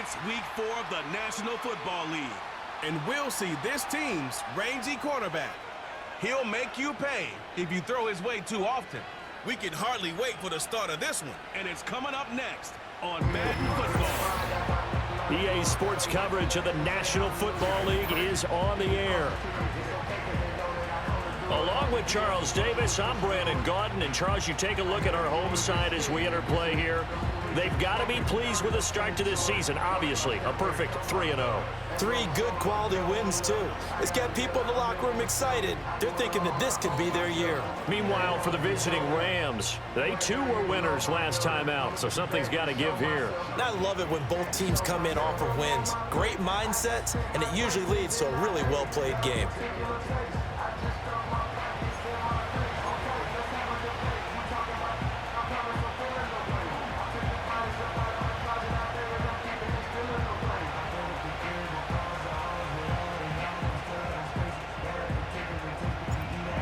It's Week 4 of the National Football League. And we'll see this team's rangy quarterback. He'll make you pay if you throw his way too often. We can hardly wait for the start of this one. And it's coming up next on Madden Football. EA Sports coverage of the National Football League is on the air. Along with Charles Davis, I'm Brandon Gaudin. And Charles, you take a look at our home side as we enter play here. They've got to be pleased with the start to this season. Obviously, a perfect 3-0. 3 good quality wins, too. It's got people in the locker room excited. They're thinking that this could be their year. Meanwhile, for the visiting Rams, they too were winners last time out, so something's got to give here. And I love it when both teams come in off of wins. Great mindsets, and it usually leads to a really well-played game.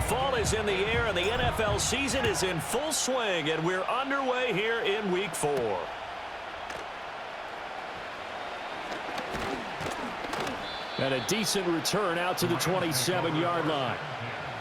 Fall is in the air, and the NFL season is in full swing, and we're underway here in Week 4. And a decent return out to the 27-yard line.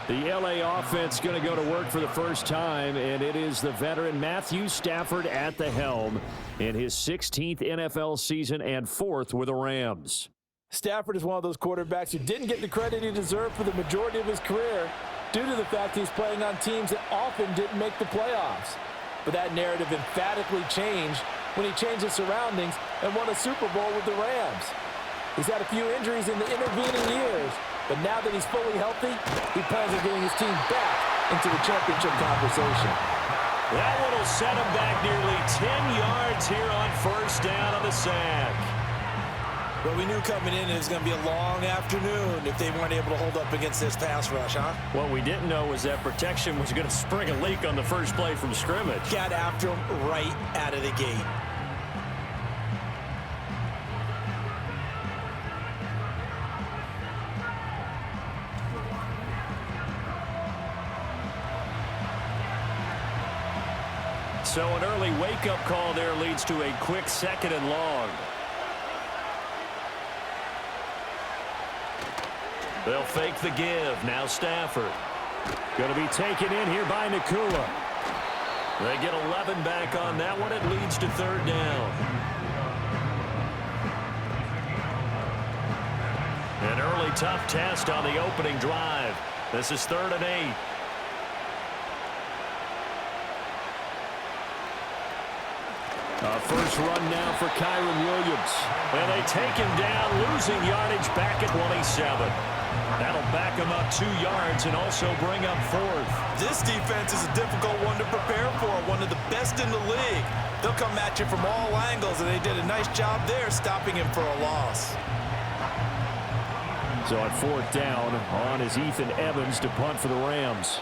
The L.A. offense going to go to work for the first time, and it is the veteran Matthew Stafford at the helm in his 16th NFL season and 4th with the Rams. Stafford is one of those quarterbacks who didn't get the credit he deserved for the majority of his career due to the fact he's playing on teams that often didn't make the playoffs. But that narrative emphatically changed when he changed his surroundings and won a Super Bowl with the Rams. He's had a few injuries in the intervening years, but now that he's fully healthy, he plans on getting his team back into the championship conversation. That one will set him back nearly 10 yards here on first down on the sack. Well, we knew coming in it was going to be a long afternoon if they weren't able to hold up against this pass rush, huh? What we didn't know was that protection was going to spring a leak on the first play from scrimmage. Got after him right out of the gate. So an early wake-up call there leads to a quick 2nd and long. They'll fake the give. Now Stafford. Going to be taken in here by Nakua. They get 11 back on that one. It leads to 3rd down. An early tough test on the opening drive. This is 3rd and 8. A first run now for Kyren Williams. And they take him down, losing yardage back at 27. That'll back him up 2 yards and also bring up 4th. This defense is a difficult one to prepare for, one of the best in the league. They'll come at you from all angles, and they did a nice job there stopping him for a loss. So on 4th down, on is Ethan Evans to punt for the Rams.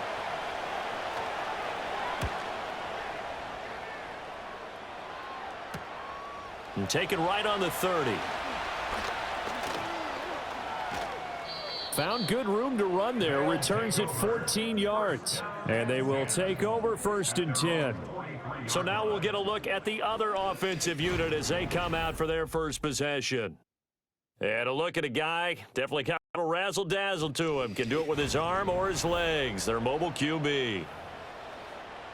And taken right on the 30. Found good room to run there. Returns at 14 yards. And they will take over 1st and 10. So now we'll get a look at the other offensive unit as they come out for their first possession. And a look at a guy, definitely kind of razzle-dazzle to him. Can do it with his arm or his legs. Their mobile QB.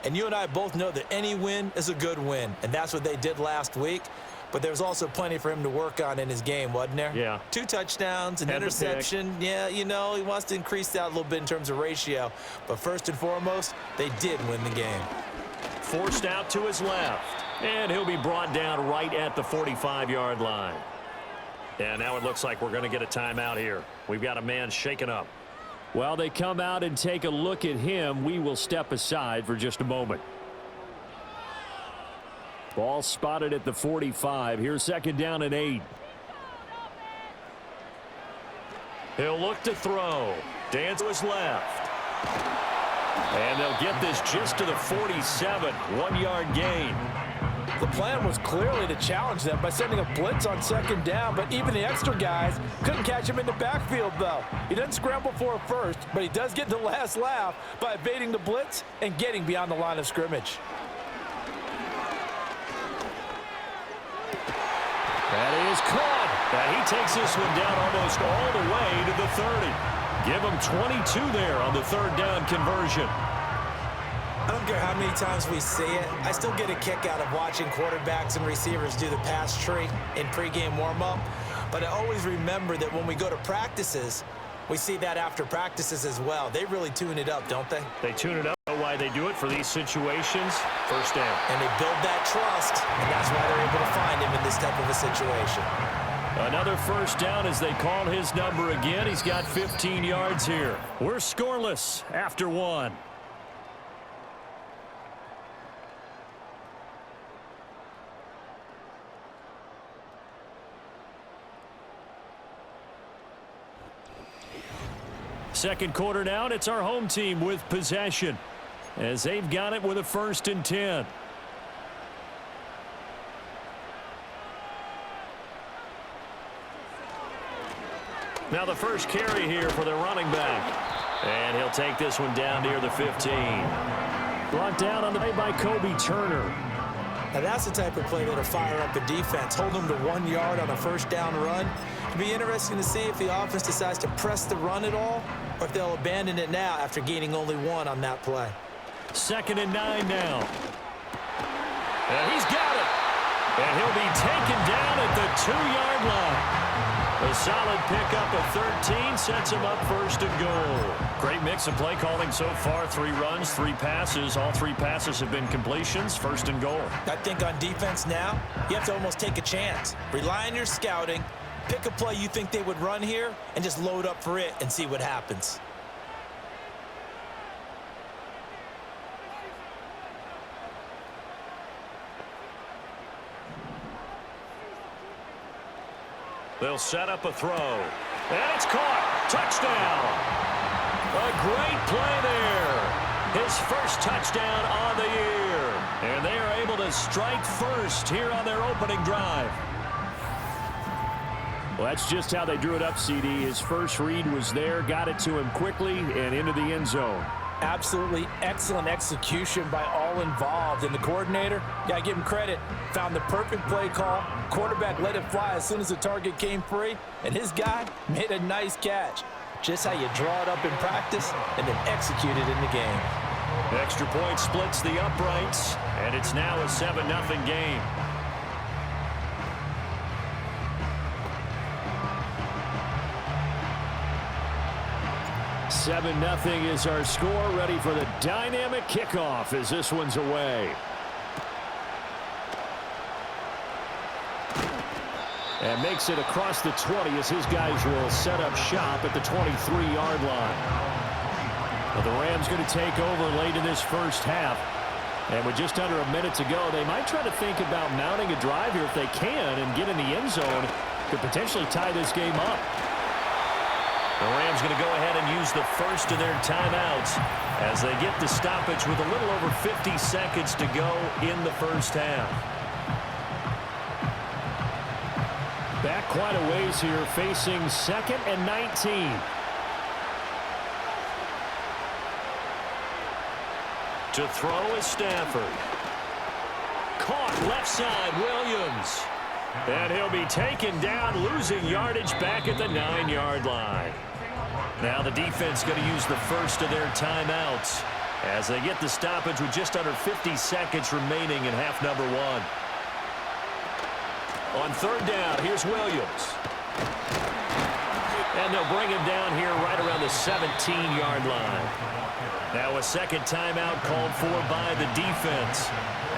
And you and I both know that any win is a good win. And that's what they did last week. But there's also plenty for him to work on in his game, wasn't there? Yeah. 2 touchdowns, an interception. Yeah, you know, he wants to increase that a little bit in terms of ratio. But first and foremost, they did win the game. Forced out to his left. And he'll be brought down right at the 45-yard line. And now it looks like we're going to get a timeout here. We've got a man shaken up. While they come out and take a look at him, we will step aside for just a moment. Ball spotted at the 45. Here's 2nd down and 8. He'll look to throw. Dance to his left. And they'll get this just to the 47. 1-yard gain. The plan was clearly to challenge them by sending a blitz on 2nd down, but even the extra guys couldn't catch him in the backfield, though. He doesn't scramble for a first, but he does get the last laugh by evading the blitz and getting beyond the line of scrimmage. That is caught. And he takes this one down almost all the way to the 30. Give him 22 there on the third down conversion. I don't care how many times we see it. I still get a kick out of watching quarterbacks and receivers do the pass tree in pregame warm-up. But I always remember that when we go to practices, we see that after practices as well. They really tune it up, don't they? They tune it up. Why they do it for these situations? First down. And they build that trust, and that's why they're able to find him in this type of a situation. Another first down as they call his number again. He's got 15 yards here. We're scoreless after one. Second quarter now, and it's our home team with possession as they've got it with a 1st and 10. Now the first carry here for the running back. And he'll take this one down near the 15. Brought down on the way by Kobe Turner. Now that's the type of play that'll fire up the defense. Hold them to 1 yard on a first down run. It'll be interesting to see if the offense decides to press the run at all, or if they'll abandon it now after gaining only 1 on that play. 2nd and 9 now. And he's got it. And he'll be taken down at the 2-yard line. A solid pickup of 13 sets him up 1st and goal. Great mix of play calling so far. 3 runs, 3 passes. All 3 passes have been completions. 1st and goal. I think on defense now, you have to almost take a chance. Rely on your scouting. Pick a play you think they would run here and just load up for it and see what happens. They'll set up a throw. And it's caught. Touchdown. A great play there. His first touchdown on the year. And they are able to strike first here on their opening drive. Well, that's just how they drew it up, CD. His first read was there, got it to him quickly, and into the end zone. Absolutely excellent execution by all involved. And the coordinator, gotta give him credit, found the perfect play call. Quarterback let it fly as soon as the target came free, and his guy made a nice catch. Just how you draw it up in practice and then execute it in the game. Extra point splits the uprights, and it's now a 7-0 game. Seven nothing is our score. Ready for the dynamic kickoff as this one's away. And makes it across the 20 as his guys will set up shop at the 23-yard line. Well, the Rams going to take over late in this first half. And with just under a minute to go, they might try to think about mounting a drive here if they can and get in the end zone. Could potentially tie this game up. The Rams going to go ahead and use the first of their timeouts as they get the stoppage with a little over 50 seconds to go in the first half. Back quite a ways here, facing 2nd and 19. To throw is Stafford. Caught left side, Williams. And he'll be taken down, losing yardage back at the 9-yard line. Now the defense going to use the first of their timeouts as they get the stoppage with just under 50 seconds remaining in half number 1. On 3rd down, here's Williams. And they'll bring him down here right around the 17-yard line. Now a second timeout called for by the defense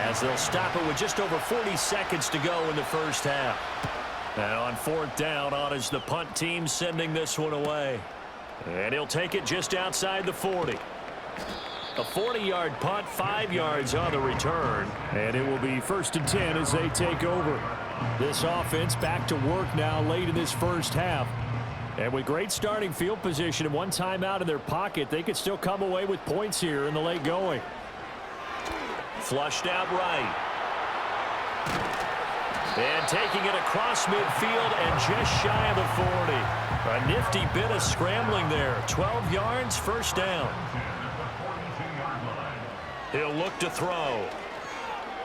as they'll stop it with just over 40 seconds to go in the first half. Now on 4th down, on is the punt team sending this one away. And he'll take it just outside the 40. A 40-yard punt, 5 yards on the return. And it will be 1st and 10 as they take over. This offense back to work now late in this first half. And with great starting field position and one timeout in their pocket, they could still come away with points here in the late going. Flushed out right. And taking it across midfield and just shy of the 40. A nifty bit of scrambling there. 12 yards, first down. He'll look to throw.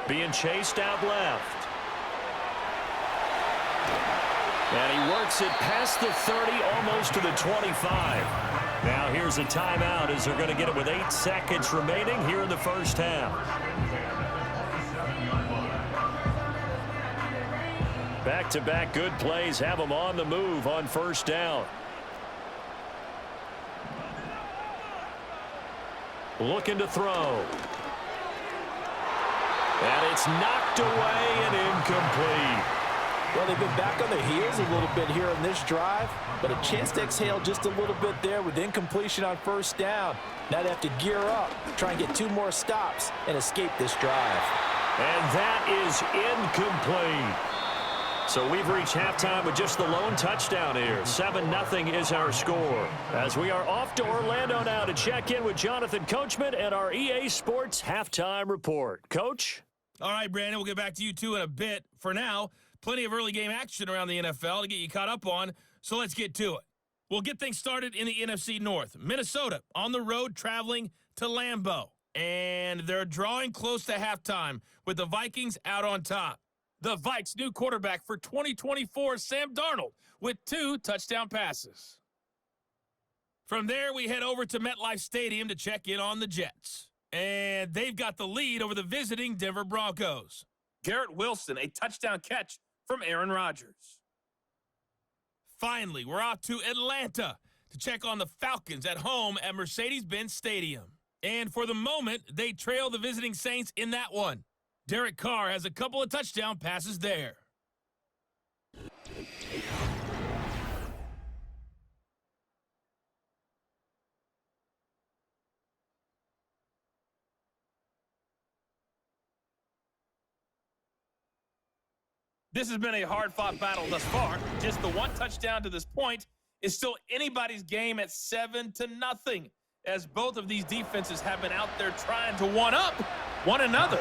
Being chased out left. And he works it past the 30, almost to the 25. Now here's a timeout as they're going to get it with 8 seconds remaining here in the first half. Back-to-back good plays have them on the move on first down. Looking to throw. And it's knocked away and incomplete. Well, they've been back on their heels a little bit here in this drive, but a chance to exhale just a little bit there with incompletion on first down. Now they have to gear up, try and get 2 more stops, and escape this drive. And that is incomplete. So we've reached halftime with just the lone touchdown here. 7-0 is our score. As we are off to Orlando now to check in with Jonathan Coachman and our EA Sports Halftime Report. Coach? All right, Brandon, we'll get back to you two in a bit. For now, plenty of early game action around the NFL to get you caught up on, so let's get to it. We'll get things started in the NFC North. Minnesota on the road traveling to Lambeau, and they're drawing close to halftime with the Vikings out on top. The Vikes' new quarterback for 2024, Sam Darnold, with 2 touchdown passes. From there, we head over to MetLife Stadium to check in on the Jets. And they've got the lead over the visiting Denver Broncos. Garrett Wilson, a touchdown catch from Aaron Rodgers. Finally, we're off to Atlanta to check on the Falcons at home at Mercedes-Benz Stadium. And for the moment, they trail the visiting Saints in that one. Derek Carr has a couple of touchdown passes there. This has been a hard-fought battle thus far. Just the 1 touchdown to this point is still anybody's game at 7-0, as both of these defenses have been out there trying to one-up one another.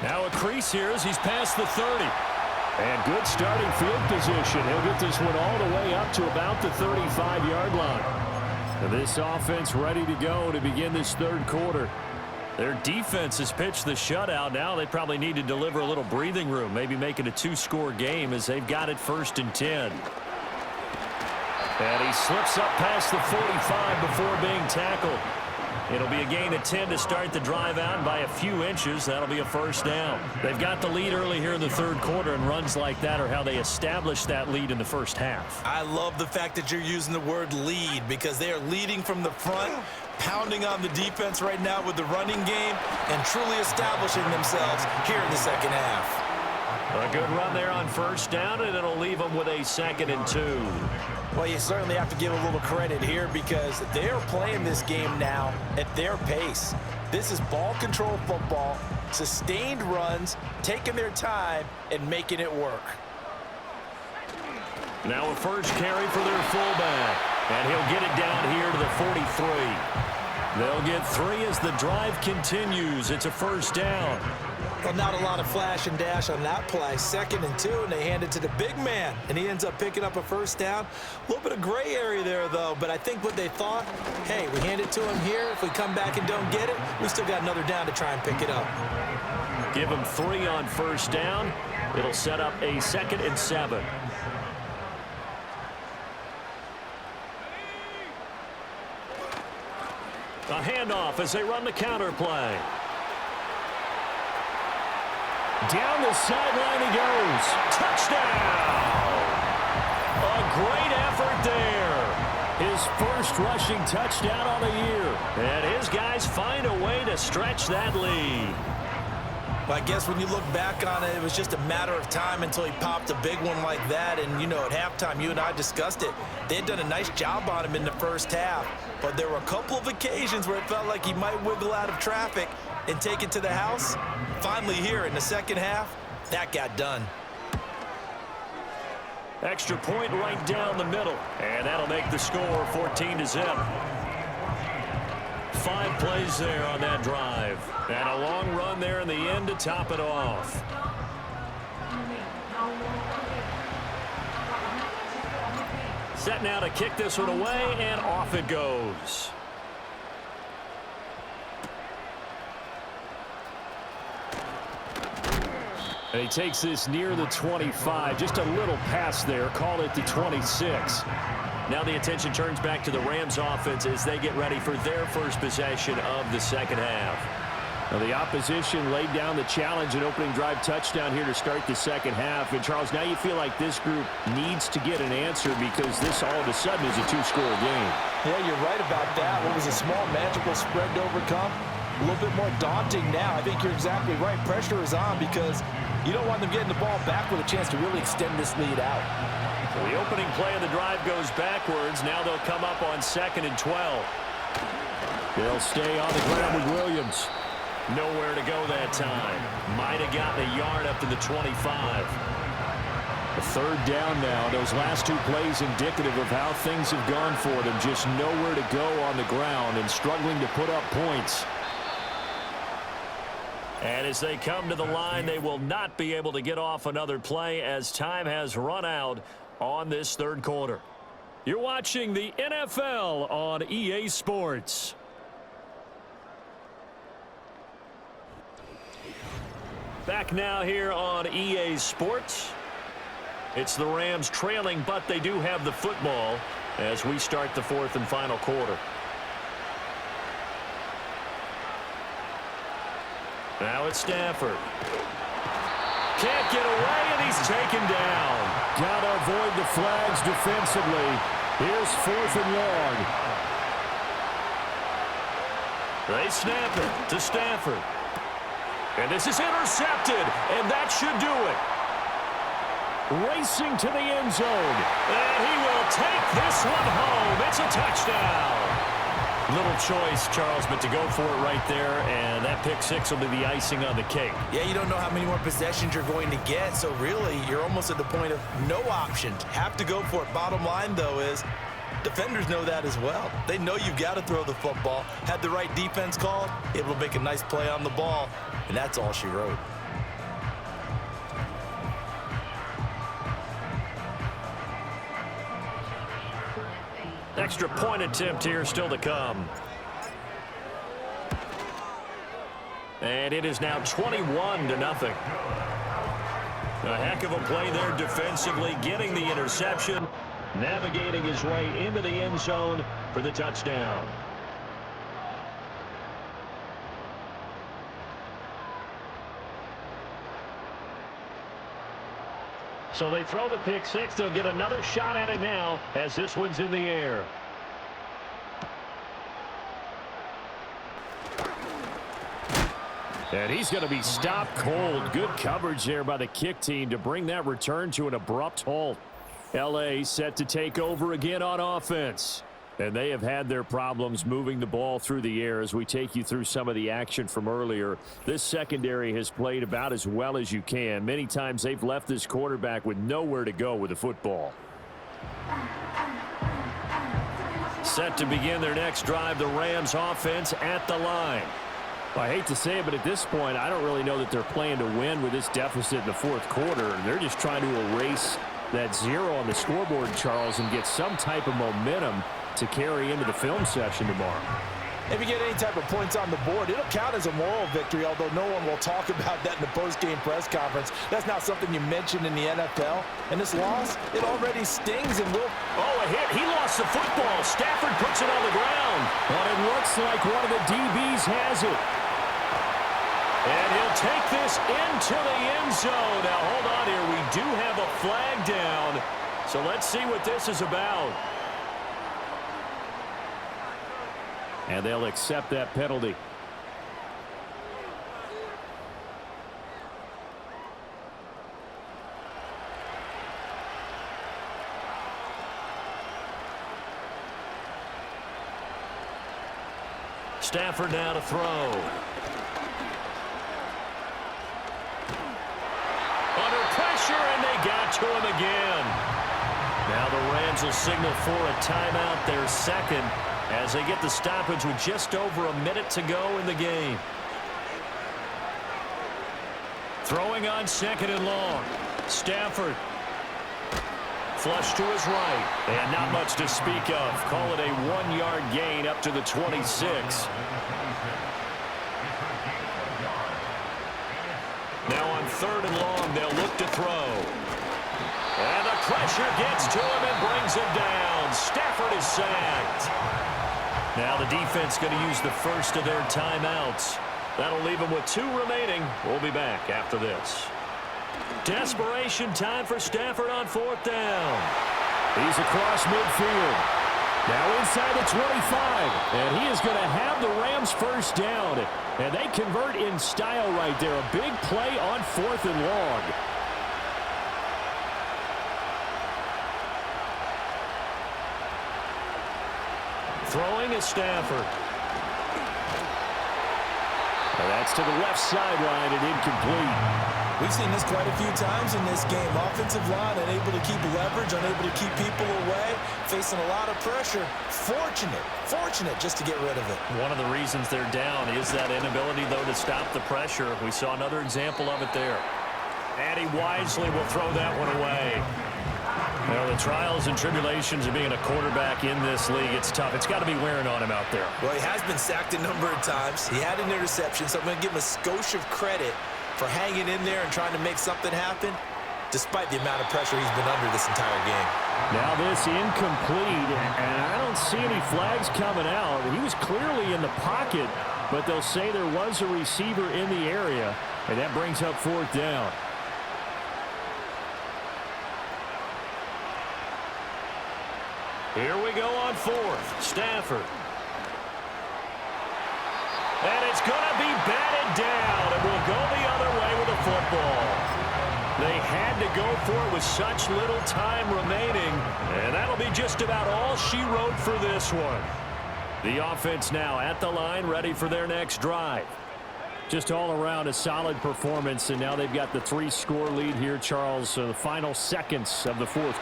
Now a crease here as he's past the 30. And good starting field position. He'll get this one all the way up to about the 35-yard line. This offense ready to go to begin this third quarter. Their defense has pitched the shutout. Now they probably need to deliver a little breathing room, maybe make it a 2-score game as they've got it 1st and 10. And he slips up past the 45 before being tackled. It'll be a gain of 10 to start the drive out by a few inches. That'll be a first down. They've got the lead early here in the third quarter, and runs like that are how they establish that lead in the first half. I love the fact that you're using the word lead because they are leading from the front, pounding on the defense right now with the running game, and truly establishing themselves here in the second half. A good run there on first down, and it'll leave them with a 2nd and 2. Well, you certainly have to give a little credit here because they're playing this game now at their pace. This is ball control football, sustained runs, taking their time, and making it work. Now a first carry for their fullback, and he'll get it down here to the 43. They'll get 3 as the drive continues. It's a first down. Well, not a lot of flash and dash on that play. 2nd and 2, and they hand it to the big man, and he ends up picking up a first down. A little bit of gray area there, though, but I think what they thought, hey, we hand it to him here. If we come back and don't get it, we still got another down to try and pick it up. Give him 3 on first down. It'll set up a 2nd and 7. A handoff as they run the counter play. Down the sideline he goes. Touchdown! A great effort there. His first rushing touchdown on the year. And his guys find a way to stretch that lead. Well, I guess when you look back on it, it was just a matter of time until he popped a big one like that. And, you know, at halftime, you and I discussed it. They had done a nice job on him in the first half. But there were a couple of occasions where it felt like he might wiggle out of traffic and take it to the house. Finally here in the second half, that got done. Extra point right down the middle. And that'll make the score 14-0. 5 plays there on that drive. And a long run there in the end to top it off. Set now to kick this one away, and off it goes. And he takes this near the 25. Just a little pass there. Call it the 26. Now the attention turns back to the Rams offense as they get ready for their first possession of the second half. Now the opposition laid down the challenge, an opening drive touchdown here to start the second half. And, Charles, now you feel like this group needs to get an answer because this all of a sudden is a two-score game. Yeah, you're right about that. What was a small, manageable spread to overcome? A little bit more daunting now. I think you're exactly right. Pressure is on because you don't want them getting the ball back with a chance to really extend this lead out. So the opening play of the drive goes backwards. Now they'll come up on 2nd and 12. They'll stay on the ground with Williams. Nowhere to go that time. Might have gotten a yard up to the 25. A third down now. Those last two plays indicative of how things have gone for them. Just nowhere to go on the ground and struggling to put up points. And as they come to the line, they will not be able to get off another play as time has run out on this third quarter. You're watching the NFL on EA Sports. Back now here on EA Sports. It's the Rams trailing, but they do have the football as we start the fourth and final quarter. Now it's Stafford. Can't get away, and he's taken down. Got to avoid the flags defensively. Here's 4th and long. They snap it to Stafford. And this is intercepted, and that should do it. Racing to the end zone. And he will take this one home. It's a touchdown. Little choice, Charles, but to go for it right there, and that pick six will be the icing on the cake. Yeah, you don't know how many more possessions you're going to get, so really you're almost at the point of no options. Have to go for it. Bottom line, though, is defenders know that as well. They know you've got to throw the football. Had the right defense called, able to make a nice play on the ball, and that's all she wrote. Extra point attempt here still to come. And it is now 21-0. A heck of a play there defensively, getting the interception, navigating his way into the end zone for the touchdown. So they throw the pick six. They'll get another shot at it now as this one's in the air. And he's going to be stopped cold. Good coverage there by the kick team to bring that return to an abrupt halt. L.A. set to take over again on offense. And they have had their problems moving the ball through the air as we take you through some of the action from earlier. This secondary has played about as well as you can. Many times they've left this quarterback with nowhere to go with the football. Set to begin their next drive, the Rams offense at the line. Well, I hate to say it, but at this point, I don't really know that they're playing to win with this deficit in the fourth quarter. They're just trying to erase that zero on the scoreboard, Charles, and get some type of momentum to carry into the film session tomorrow. If you get any type of points on the board, it'll count as a moral victory, although no one will talk about that in the post-game press conference. That's not something you mentioned in the NFL. And this loss, it already stings and will... Oh, a hit. He lost the football. Stafford puts it on the ground. But it looks like one of the DBs has it. And he'll take this into the end zone. Now, hold on here. We do have a flag down. So let's see what this is about. And they'll accept that penalty. Stafford now to throw. Under pressure, and they got to him again. Now the Rams will signal for a timeout, their second, as they get the stoppage with just over a minute to go in the game. Throwing on 2nd and long. Stafford. Flush to his right. And not much to speak of. Call it a 1-yard gain up to the 26. Now on 3rd and long, they'll look to throw. And the pressure gets to him and brings him down. Stafford is sacked. Now the defense going to use the first of their timeouts. That'll leave them with 2 remaining. We'll be back after this. Desperation time for Stafford on 4th down. He's across midfield. Now inside the 25. And he is going to have the Rams first down. And they convert in style right there. A big play on 4th and long. Throwing is Stafford. And that's to the left sideline and incomplete. We've seen this quite a few times in this game. Offensive line unable to keep leverage, unable to keep people away, facing a lot of pressure. Fortunate just to get rid of it. One of the reasons they're down is that inability, though, to stop the pressure. We saw another example of it there. And he wisely will throw that one away. You know, the trials and tribulations of being a quarterback in this league, it's tough. It's got to be wearing on him out there. Well, he has been sacked a number of times. He had an interception, so I'm going to give him a skosh of credit for hanging in there and trying to make something happen, despite the amount of pressure he's been under this entire game. Now this incomplete, and I don't see any flags coming out. He was clearly in the pocket, but they'll say there was a receiver in the area, and that brings up 4th down. Here we go on 4th. Stafford. And it's going to be batted down, and we'll go the other way with the football. They had to go for it with such little time remaining, and that'll be just about all she wrote for this one. The offense now at the line, ready for their next drive. Just all around a solid performance, and now they've got the 3-score lead here, Charles. So the final seconds of the 4th.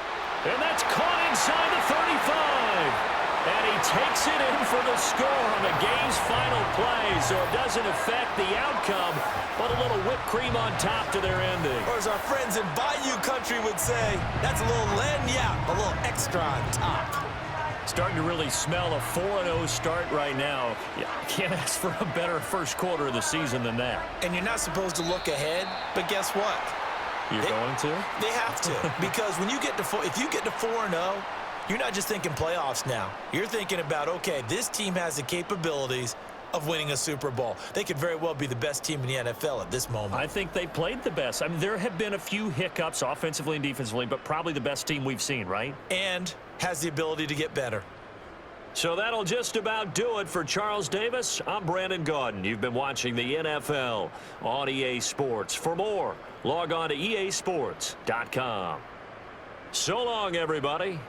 And that's caught inside the 35. And he takes it in for the score on the game's final play, so it doesn't affect the outcome, but a little whipped cream on top to their ending. Or as our friends in Bayou country would say, that's a little lagniappe, a little extra on top. Starting to really smell a 4-0 start right now. Yeah, can't ask for a better first quarter of the season than that. And you're not supposed to look ahead, but guess what? You're going to? They have to, because when you get to if you get to 4-0, you're not just thinking playoffs now. You're thinking about, okay, this team has the capabilities of winning a Super Bowl. They could very well be the best team in the NFL at this moment. I think they played the best. I mean, there have been a few hiccups offensively and defensively, but probably the best team we've seen, right? And has the ability to get better. So that'll just about do it for Charles Davis. I'm Brandon Gaudin. You've been watching the NFL on EA Sports. For more, log on to easports.com. So long, everybody.